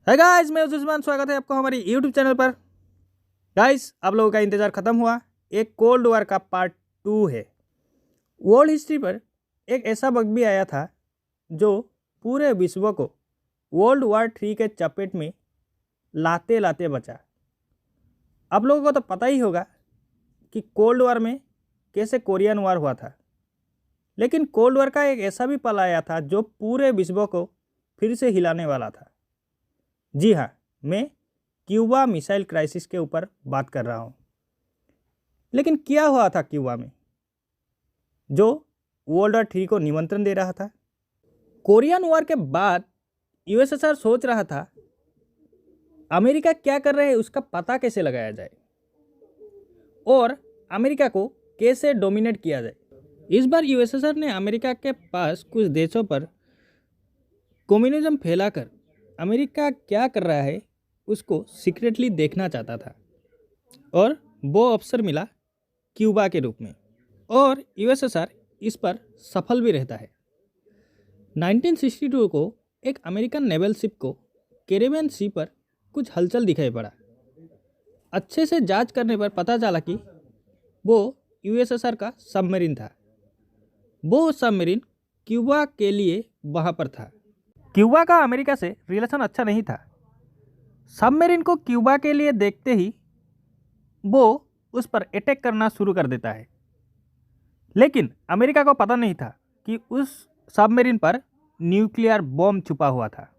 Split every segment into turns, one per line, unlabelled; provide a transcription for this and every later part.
है गाइस, मैं उस्मान, स्वागत है आपको हमारी यूट्यूब चैनल पर। गाइस, आप लोगों का इंतज़ार ख़त्म हुआ। एक कोल्ड वॉर का पार्ट 2 है। वर्ल्ड हिस्ट्री पर एक ऐसा वक्त भी आया था जो पूरे विश्व को वर्ल्ड वॉर 3 के चपेट में लाते लाते बचा। आप लोगों को तो पता ही होगा कि कोल्ड वॉर में कैसे कोरियन वॉर हुआ था, लेकिन कोल्ड वॉर का एक ऐसा भी पल आया था जो पूरे विश्व को फिर से हिलाने वाला था। जी हाँ, मैं क्यूबा मिसाइल क्राइसिस के ऊपर बात कर रहा हूँ। लेकिन क्या हुआ था क्यूबा में जो वर्ल्ड वॉर 3 को निमंत्रण दे रहा था? कोरियन वॉर के बाद यूएसएसआर सोच रहा था अमेरिका क्या कर रहे हैं उसका पता कैसे लगाया जाए और अमेरिका को कैसे डोमिनेट किया जाए। इस बार यूएसएसआर ने अमेरिका के पास कुछ देशों पर कम्युनिज्म फैलाकर अमेरिका क्या कर रहा है उसको सीक्रेटली देखना चाहता था, और वो अवसर मिला क्यूबा के रूप में, और यूएसएसआर इस पर सफल भी रहता है। 1962 को एक अमेरिकन नेवल शिप को कैरिबियन सी पर कुछ हलचल दिखाई पड़ा। अच्छे से जांच करने पर पता चला कि वो यूएसएसआर का सबमरीन था। वो सबमरीन क्यूबा के लिए वहाँ पर था। क्यूबा का अमेरिका से रिलेशन अच्छा नहीं था। सबमरीन को क्यूबा के लिए देखते ही वो उस पर अटैक करना शुरू कर देता है, लेकिन अमेरिका को पता नहीं था कि उस सबमरीन पर न्यूक्लियर बॉम्ब छुपा हुआ था।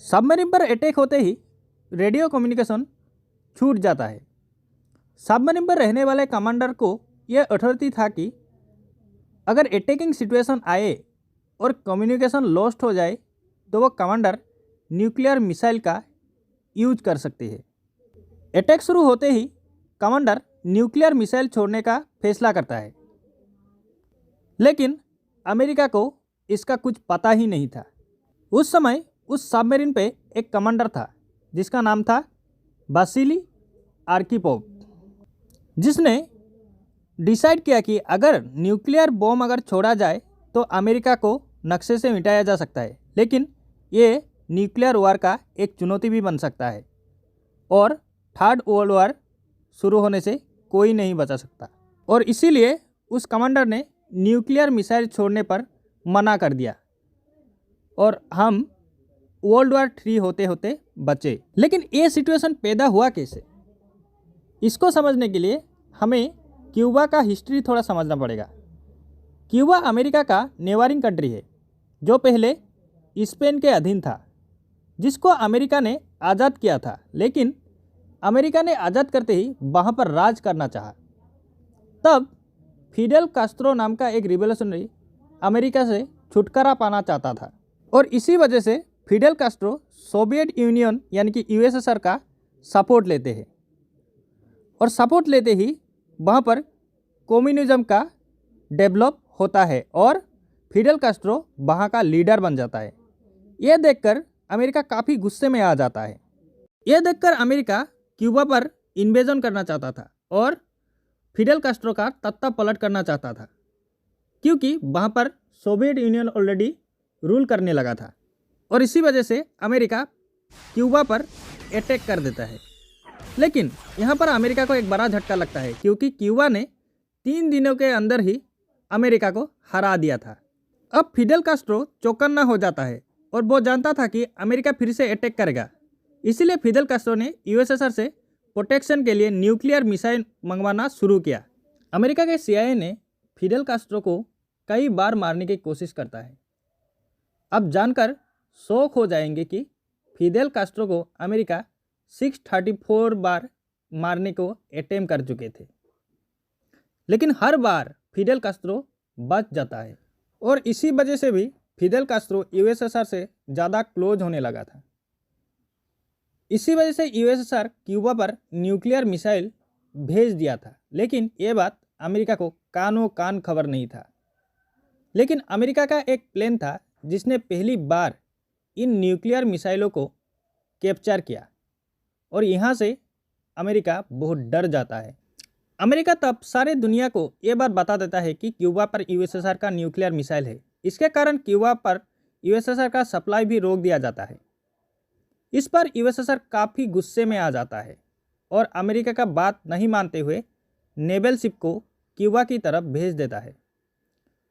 सबमरीन पर अटैक होते ही रेडियो कम्युनिकेशन छूट जाता है। सबमरीन पर रहने वाले कमांडर को यह अथॉरिटी था कि अगर अटैकिंग सिचुएशन आए और कम्युनिकेशन लॉस्ट हो जाए तो वो कमांडर न्यूक्लियर मिसाइल का यूज कर सकते हैं। अटैक शुरू होते ही कमांडर न्यूक्लियर मिसाइल छोड़ने का फैसला करता है, लेकिन अमेरिका को इसका कुछ पता ही नहीं था। उस समय उस सबमरीन पे एक कमांडर था जिसका नाम था वासिली आर्किपोव, जिसने डिसाइड किया कि अगर न्यूक्लियर बॉम्ब अगर छोड़ा जाए तो अमेरिका को नक्शे से मिटाया जा सकता है, लेकिन ये न्यूक्लियर वॉर का एक चुनौती भी बन सकता है और थर्ड वर्ल्ड वॉर शुरू होने से कोई नहीं बचा सकता। और इसीलिए उस कमांडर ने न्यूक्लियर मिसाइल छोड़ने पर मना कर दिया और हम वर्ल्ड वॉर 3 होते होते बचे। लेकिन ये सिचुएशन पैदा हुआ कैसे, इसको समझने के लिए हमें क्यूबा का हिस्ट्री थोड़ा समझना पड़ेगा। क्यूबा अमेरिका का नेबरिंग कंट्री है जो पहले स्पेन के अधीन था, जिसको अमेरिका ने आज़ाद किया था, लेकिन अमेरिका ने आज़ाद करते ही वहाँ पर राज करना चाहा। तब फिडेल कास्ट्रो नाम का एक रिवोल्यूशनरी अमेरिका से छुटकारा पाना चाहता था, और इसी वजह से फिडेल कास्ट्रो सोवियत यूनियन यानी कि यूएसएसआर का सपोर्ट लेते हैं, और सपोर्ट लेते ही वहाँ पर कम्युनिज्म का डेवलप होता है और फिडेल कास्ट्रो वहाँ का लीडर बन जाता है। यह देखकर अमेरिका काफ़ी गुस्से में आ जाता है। यह देखकर अमेरिका क्यूबा पर इन्वेजन करना चाहता था और फिडेल कास्ट्रो का तख्ता पलट करना चाहता था, क्योंकि वहाँ पर सोवियत यूनियन ऑलरेडी रूल करने लगा था, और इसी वजह से अमेरिका क्यूबा पर अटैक कर देता है। लेकिन यहाँ पर अमेरिका को एक बड़ा झटका लगता है, क्योंकि क्यूबा ने 3 दिनों के अंदर ही अमेरिका को हरा दिया था। अब फिडेल कास्ट्रो चौकन्ना हो जाता है और वो जानता था कि अमेरिका फिर से अटैक करेगा। इसीलिए फिडेल कास्ट्रो ने यूएसएसआर से प्रोटेक्शन के लिए न्यूक्लियर मिसाइल मंगवाना शुरू किया। अमेरिका के सीआईए ने फिडेल कास्ट्रो को कई बार मारने की कोशिश करता है। अब जानकर शौक हो जाएंगे कि फिडेल कास्ट्रो को अमेरिका 634 बार मारने को अटेम्प्ट कर चुके थे, लेकिन हर बार फिडेल कास्ट्रो बच जाता है, और इसी वजह से भी फिडेल कास्ट्रो यूएसएसआर से ज़्यादा क्लोज होने लगा था। इसी वजह से यूएसएसआर क्यूबा पर न्यूक्लियर मिसाइल भेज दिया था, लेकिन ये बात अमेरिका को कानों कान खबर नहीं था। लेकिन अमेरिका का एक प्लेन था जिसने पहली बार इन न्यूक्लियर मिसाइलों को कैप्चर किया, और यहाँ से अमेरिका बहुत डर जाता है। अमेरिका तब सारे दुनिया को ये बात बता देता है कि क्यूबा पर यूएसएसआर का न्यूक्लियर मिसाइल है। इसके कारण क्यूबा पर यूएसएसआर का सप्लाई भी रोक दिया जाता है। इस पर यूएसएसआर काफ़ी गुस्से में आ जाता है और अमेरिका का बात नहीं मानते हुए नेवल शिप को क्यूबा की तरफ भेज देता है।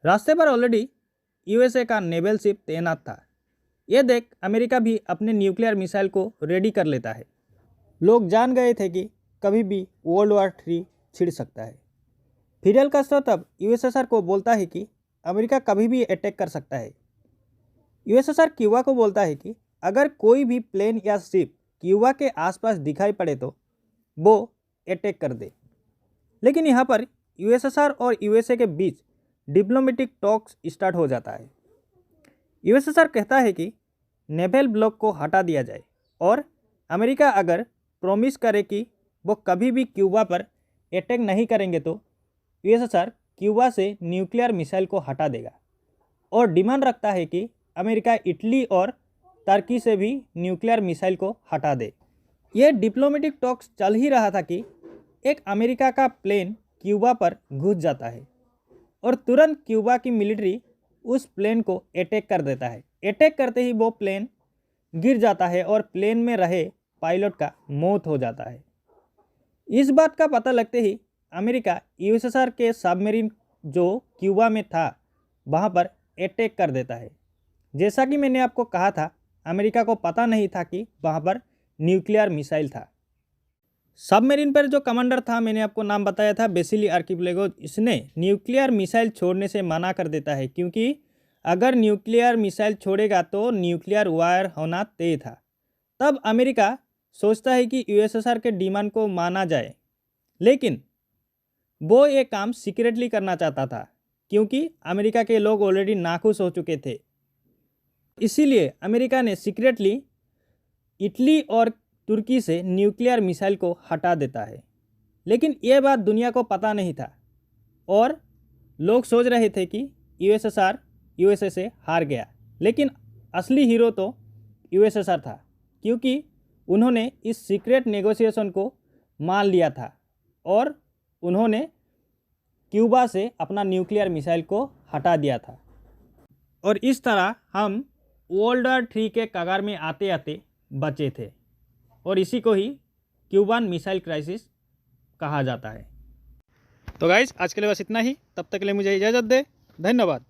रास्ते पर ऑलरेडी यूएसए का नेवल शिप तैनात था। यह देख अमेरिका भी अपने न्यूक्लियर मिसाइल को रेडी कर लेता है। लोग जान गए थे कि कभी भी वर्ल्ड वॉर 3 छिड़ सकता है। फिडेल कास्ट्रो तब यूएसएसआर को बोलता है कि अमेरिका कभी भी अटैक कर सकता है। यूएसएसआर क्यूबा को बोलता है कि अगर कोई भी प्लेन या शिप क्यूबा के आसपास दिखाई पड़े तो वो अटैक कर दे। लेकिन यहाँ पर यूएसएसआर और यूएसए के बीच डिप्लोमेटिक टॉक्स स्टार्ट हो जाता है। यूएसएसआर कहता है कि नेवल ब्लॉक को हटा दिया जाए और अमेरिका अगर प्रॉमिस करे कि वो कभी भी क्यूबा पर अटैक नहीं करेंगे तो यूएसएसआर क्यूबा से न्यूक्लियर मिसाइल को हटा देगा और डिमांड रखता है कि अमेरिका इटली और तुर्की से भी न्यूक्लियर मिसाइल को हटा दे। ये डिप्लोमेटिक टॉक्स चल ही रहा था कि एक अमेरिका का प्लेन क्यूबा पर घुस जाता है और तुरंत क्यूबा की मिलिट्री उस प्लेन को अटैक कर देता है। अटैक करते ही वो प्लेन गिर जाता है और प्लेन में रहे पायलट का मौत हो जाता है। इस बात का पता लगते ही अमेरिका यूएसएसआर के सबमरीन जो क्यूबा में था वहाँ पर अटैक कर देता है। जैसा कि मैंने आपको कहा था, अमेरिका को पता नहीं था कि वहाँ पर न्यूक्लियर मिसाइल था। सबमरीन पर जो कमांडर था, मैंने आपको नाम बताया था, बेसिली आर्किपेलागो, इसने न्यूक्लियर मिसाइल छोड़ने से मना कर देता है क्योंकि अगर न्यूक्लियर मिसाइल छोड़ेगा तो न्यूक्लियर वार होना तय था। तब अमेरिका सोचता है कि यूएसएसआर के डिमांड को माना जाए, लेकिन वो ये काम सीक्रेटली करना चाहता था क्योंकि अमेरिका के लोग ऑलरेडी नाखुश हो चुके थे। इसीलिए अमेरिका ने सीक्रेटली इटली और तुर्की से न्यूक्लियर मिसाइल को हटा देता है। लेकिन ये बात दुनिया को पता नहीं था और लोग सोच रहे थे कि यूएसएसआर यूएसए से हार गया। लेकिन असली हीरो तो यूएसएसआर था क्योंकि उन्होंने इस सीक्रेट नेगोशिएशन को मान लिया था और उन्होंने क्यूबा से अपना न्यूक्लियर मिसाइल को हटा दिया था। और इस तरह हम वर्ल्ड वॉर 3 के कगार में आते आते बचे थे और इसी को ही क्यूबान मिसाइल क्राइसिस कहा जाता है। तो गाइस, आज के लिए बस इतना ही। तब तक के लिए मुझे इजाज़त दे। धन्यवाद।